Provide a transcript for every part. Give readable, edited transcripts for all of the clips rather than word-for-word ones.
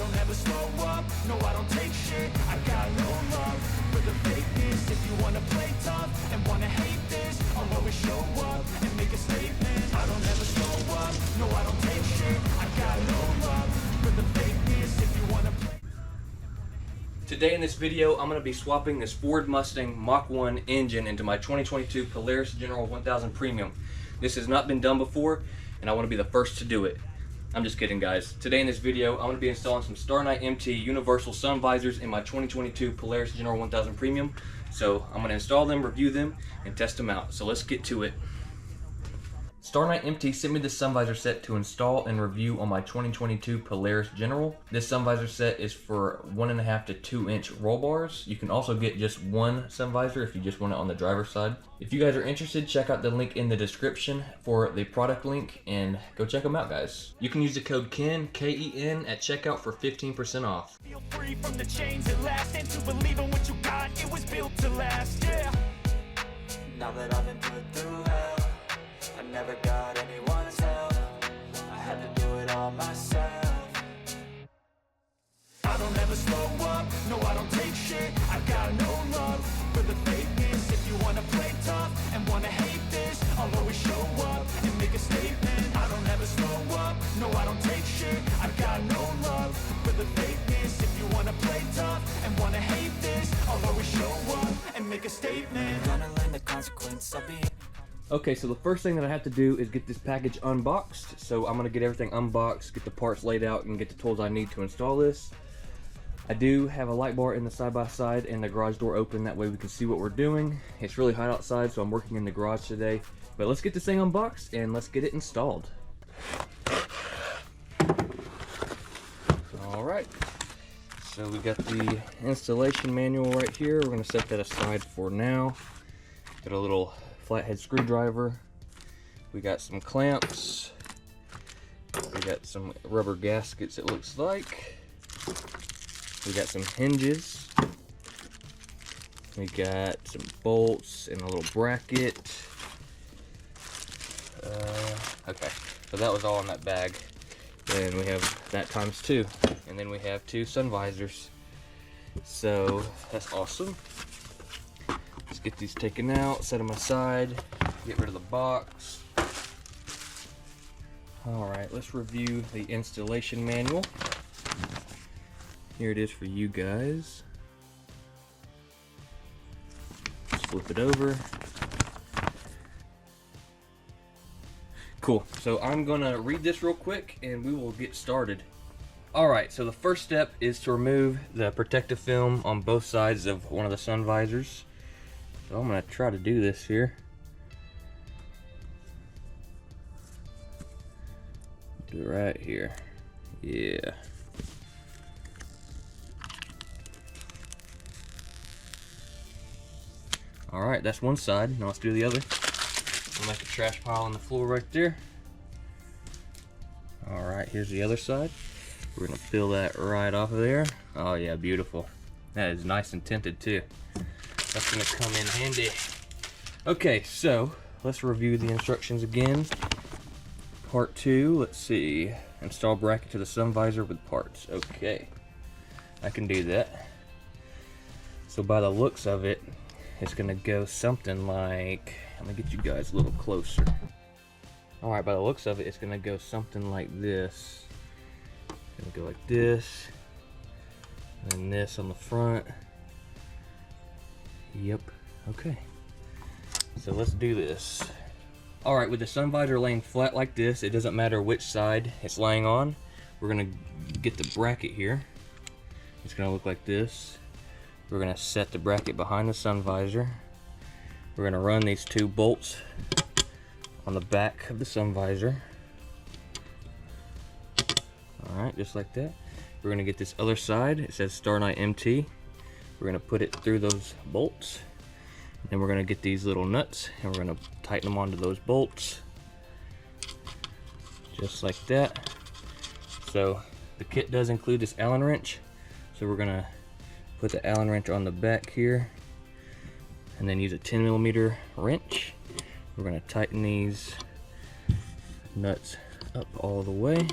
don't ever slow up, no I don't take shit. I got no love for the fakeness. If you wanna play tough and wanna hate this, I'll always show up and make a statement. I don't ever slow up, no I don't take shit. I got no love for the fakeness. If you wanna play. Today in this video, I'm going to be swapping this Ford Mustang Mach 1 engine into my 2022 Polaris General 1000 Premium. This has not been done before, and I want to be the first to do it. I'm just kidding, guys. Today in this video, I'm going to be installing some StarKnightMT universal sun visors in my 2022 Polaris General 1000 Premium. So I'm going to install them, review them, and test them out. So let's get to it. StarKnightMT sent me this sun visor set to install and review on my 2022 Polaris General. This sun visor set is for 1.5 to 2 inch roll bars. You can also get just one sun visor if you just want it on the driver's side. If you guys are interested, check out the link in the description for the product link and go check them out, guys. You can use the code KEN, K-E-N, at checkout for 15% off. Feel free from the chains that last, and to believe in what you got, it was built to last, yeah. Now that I've been put through hell, I never got anyone's help. I had to do it all myself. I don't ever slow up, no I don't take shit. I got no love for the fakeness. If you wanna play tough and wanna hate this, I'll always show up and make a statement. I don't ever slow up, no I don't take shit. I got no love for the fakeness. If you wanna play tough and wanna hate this, I'll always show up and make a statement. Gonna learn the consequence of being. Okay, so the first thing that I have to do is get this package unboxed. So I'm gonna get everything unboxed, get the parts laid out, and get the tools I need to install this. I do have a light bar in the side-by-side and the garage door open, that way we can see what we're doing. It's really hot outside, so I'm working in the garage today. But let's get this thing unboxed and let's get it installed. Alright, so we got the installation manual right here. We're gonna set that aside for now. Got a little flathead screwdriver, we got some clamps, we got some rubber gaskets, it looks like, we got some hinges, we got some bolts and a little bracket. Okay, so that was all in that bag. Then we have that times 2, and then we have 2 sun visors, so that's awesome. Let's get these taken out, set them aside, get rid of the box. Alright, let's review the installation manual. Here it is for you guys. Let's flip it over. Cool, so I'm gonna read this real quick and we will get started. Alright, so the first step is to remove the protective film on both sides of one of the sun visors. So I'm going to try to do this here. Do it right here. Yeah. Alright, that's one side. Now let's do the other. I'll make a trash pile on the floor right there. Alright, here's the other side. We're going to peel that right off of there. Oh yeah, beautiful. That is nice and tinted too. That's gonna come in handy. Okay, so let's review the instructions again. Part 2, let's see. Install bracket to the sun visor with parts. Okay, I can do that. So by the looks of it, it's gonna go something like, let me get you guys a little closer. Alright, by the looks of it, it's gonna go something like this. It's gonna go like this, and then this on the front. Yep, okay. So let's do this. Alright, with the sun visor laying flat like this, it doesn't matter which side it's laying on. We're gonna get the bracket here. It's gonna look like this. We're gonna set the bracket behind the sun visor. We're gonna run these 2 bolts on the back of the sun visor. Alright, just like that. We're gonna get this other side. It says StarKnightMT. We're going to put it through those bolts, and we're going to get these little nuts and we're going to tighten them onto those bolts just like that. So the kit does include this Allen wrench, so we're going to put the Allen wrench on the back here and then use a 10mm wrench. We're going to tighten these nuts up all the way.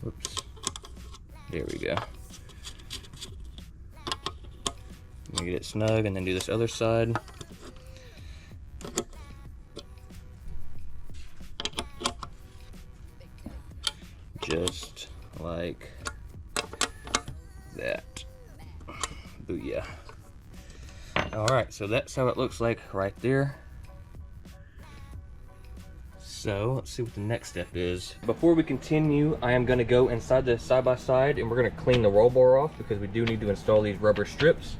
Whoops. There we go. Let me get it snug and then do this other side. Just like that. Booyah. Alright, so that's how it looks like right there. So let's see what the next step is. Before we continue, I am going to go inside the side-by-side and we're going to clean the roll bar off because we do need to install these rubber strips.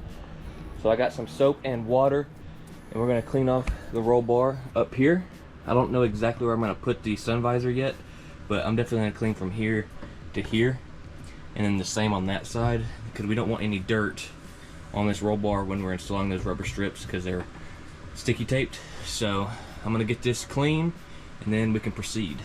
So I got some soap and water and we're going to clean off the roll bar up here. I don't know exactly where I'm going to put the sun visor yet, but I'm definitely going to clean from here to here, and then the same on that side because we don't want any dirt on this roll bar when we're installing those rubber strips because they're sticky taped. So I'm going to get this clean and then we can proceed.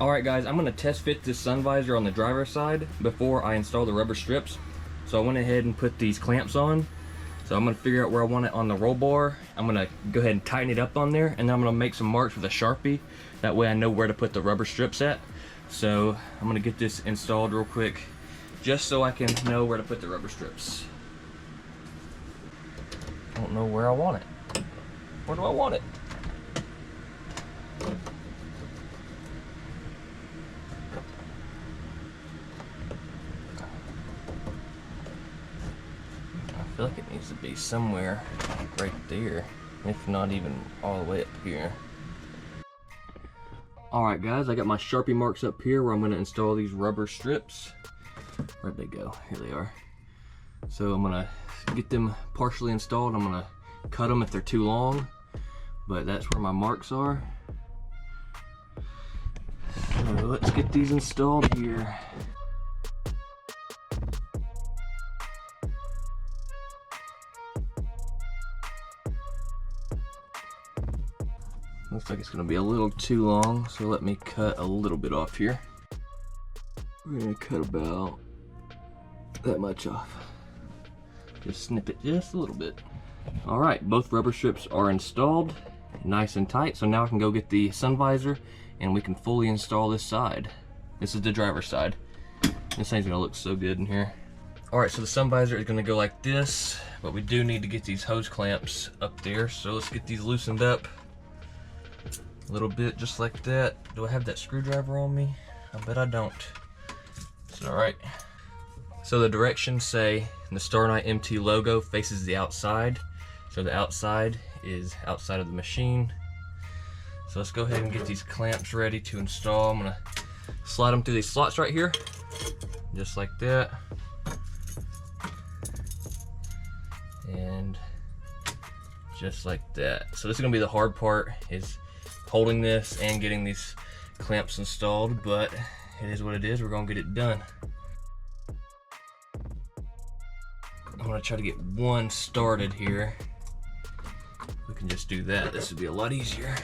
Alright guys, I'm going to test fit this sun visor on the driver's side before I install the rubber strips. So I went ahead and put these clamps on. So I'm going to figure out where I want it on the roll bar. I'm going to go ahead and tighten it up on there, and then I'm going to make some marks with a Sharpie. That way I know where to put the rubber strips at. So I'm going to get this installed real quick just so I can know where to put the rubber strips. I don't know where I want it. Where do I want it? I feel like it needs to be somewhere right there, if not even all the way up here. Alright guys, I got my Sharpie marks up here where I'm going to install these rubber strips. Where'd they go? Here they are. So I'm going to get them partially installed. I'm going to cut them if they're too long, but that's where my marks are. So let's get these installed here. Looks like it's going to be a little too long, so let me cut a little bit off here. We're going to cut about that much off. Just snip it just a little bit. Alright, both rubber strips are installed, nice and tight, so now I can go get the sun visor and we can fully install this side. This is the driver's side. This thing's going to look so good in here. Alright, so the sun visor is going to go like this, but we do need to get these hose clamps up there, so let's get these loosened up. A little bit, just like that. Do I have that screwdriver on me? I bet I don't. It's alright. So the directions say the StarKnightMT logo faces the outside. So the outside is outside of the machine. So let's go ahead and get these clamps ready to install. I'm gonna slide them through these slots right here. Just like that. And just like that. So this is gonna be the hard part, is holding this and getting these clamps installed, but it is what it is. We're gonna get it done. I'm gonna try to get one started here. We can just do that. This would be a lot easier.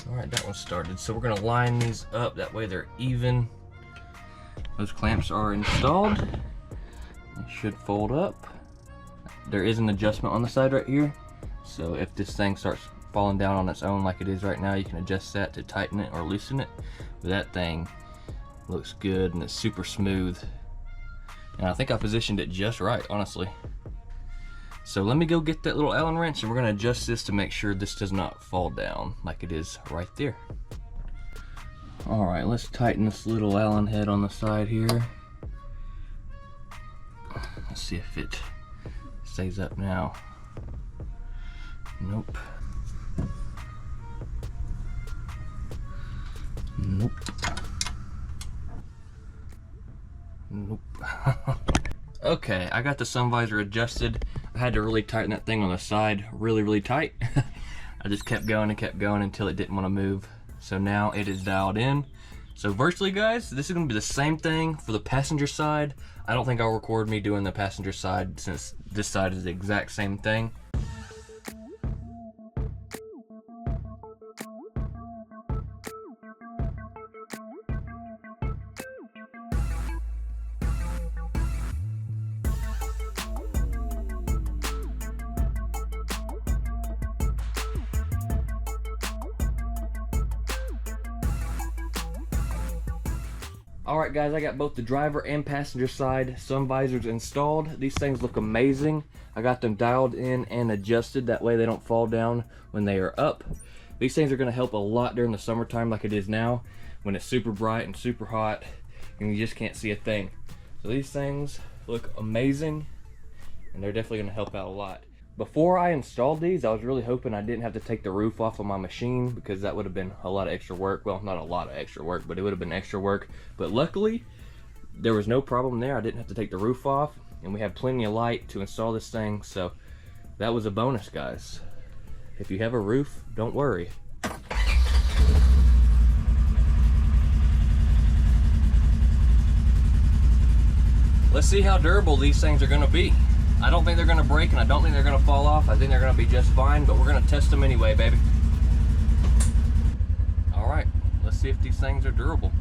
Alright, that one's started. So we're gonna line these up, that way they're even. Those clamps are installed. They should fold up. There is an adjustment on the side right here, so if this thing starts falling down on its own like it is right now, you can adjust that to tighten it or loosen it. But that thing looks good and it's super smooth, and I think I positioned it just right, honestly. So let me go get that little Allen wrench and we're going to adjust this to make sure this does not fall down like it is right there. Alright, let's tighten this little Allen head on the side here. Let's see if it stays up now. Nope. Nope. Nope. Okay, I got the sun visor adjusted. I had to really tighten that thing on the side really tight. I just kept going and kept going until it didn't want to move. So now it is dialed in. So virtually, guys, this is gonna be the same thing for the passenger side. I don't think I'll record me doing the passenger side since this side is the exact same thing. Alright guys, I got both the driver and passenger side sun visors installed. These things look amazing. I got them dialed in and adjusted, that way they don't fall down when they are up. These things are going to help a lot during the summertime like it is now, when it's super bright and super hot and you just can't see a thing. So these things look amazing and they're definitely going to help out a lot. Before I installed these, I was really hoping I didn't have to take the roof off of my machine, because that would have been a lot of extra work. Well, not a lot of extra work, but it would have been extra work. But luckily, there was no problem there. I didn't have to take the roof off, and we have plenty of light to install this thing, so that was a bonus, guys. If you have a roof, don't worry. Let's see how durable these things are gonna be. I don't think they're gonna break, and I don't think they're gonna fall off. I think they're gonna be just fine, but we're gonna test them anyway, baby. All right, let's see if these things are durable.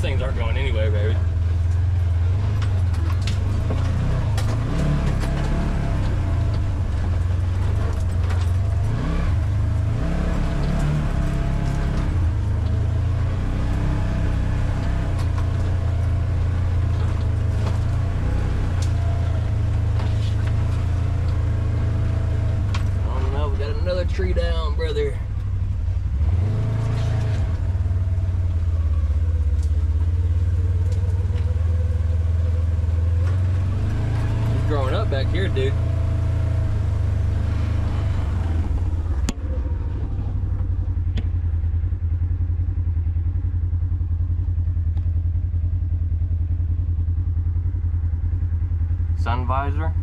Things aren't going anywhere, baby. Oh no, we got another tree down, brother. Growing up back here, dude. Sun visor,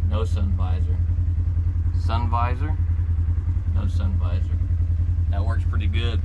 no sun visor. Sun visor, no sun visor. That works pretty good.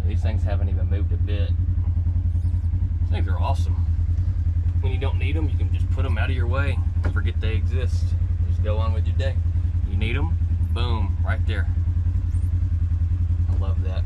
These things haven't even moved a bit. These things are awesome. When you don't need them, you can just put them out of your way, forget they exist, just go on with your day. You need them, boom, right there. I love that.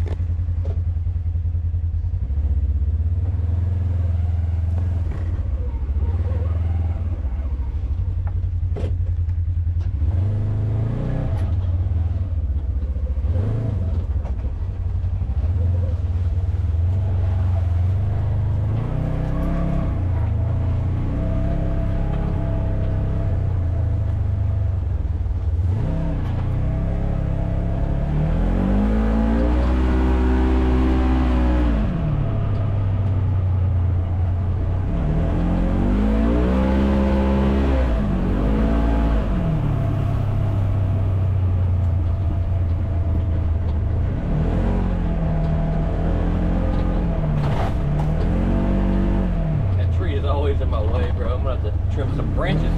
In my way, bro. I'm gonna have to trim some branches.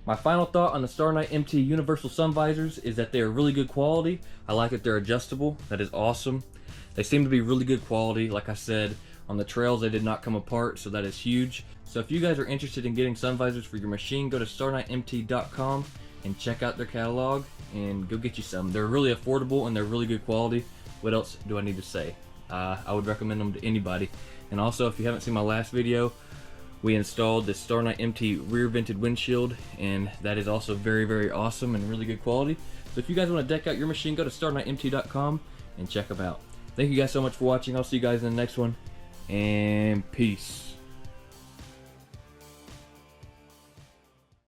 My final thought on the StarKnightMT universal sun visors is that they are really good quality. I like that they're adjustable. That is awesome. They seem to be really good quality. Like I said, on the trails they did not come apart, so that is huge. So if you guys are interested in getting sun visors for your machine, go to StarKnightMT.com and check out their catalog and go get you some. They're really affordable and they're really good quality. What else do I need to say? I would recommend them to anybody. And also, if you haven't seen my last video, we installed the StarKnightMT rear vented windshield, and that is also very, very awesome and really good quality. So if you guys want to deck out your machine, go to StarKnightMT.com and check them out. Thank you guys so much for watching. I'll see you guys in the next one, and peace.